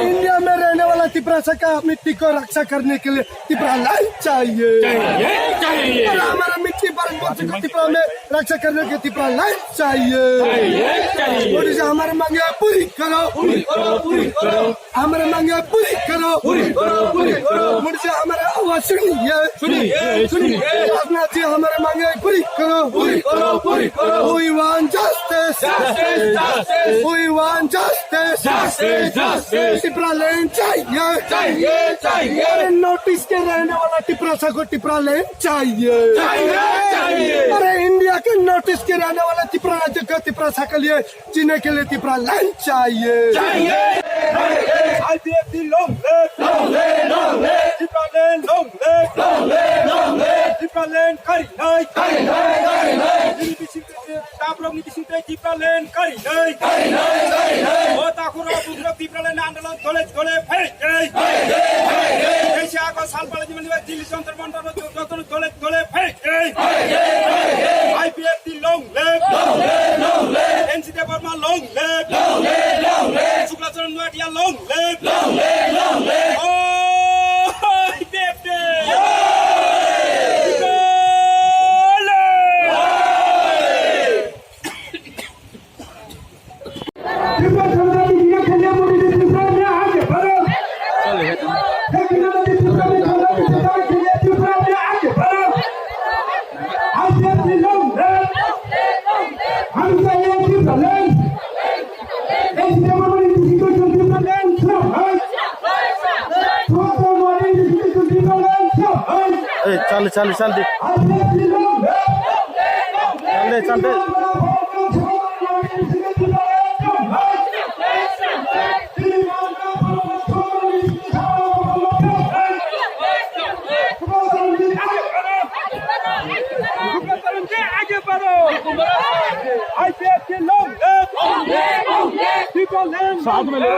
India में रहने वाला तिपरासा का मिट्टी को रक्षा करने के लिए तिपरा लाइन चाहिए। और हमारा मिट्टी पर तिपरा में रक्षा करने के तिपरा लाइन चाहिए। मोदी जी हमारे मांगे पूरी करो, हमारे मांगे पूरी करो। मोदी जी हमारे आवाज सुनिए, राजनाथ जी हमारे मांगे पूरी करो। We want justice, we want justice, Tipra लेन चाहिए। अरे नोटिस के रहने वाला टिपरासा को टिपरा लेन चाहिए। अरे इंडिया के नोटिस के रहने वाला टिपरासा के लिए जीने के लिए टिपरा लेन चाहिए। चल साथ में ले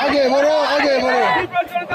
आगे बढ़ो।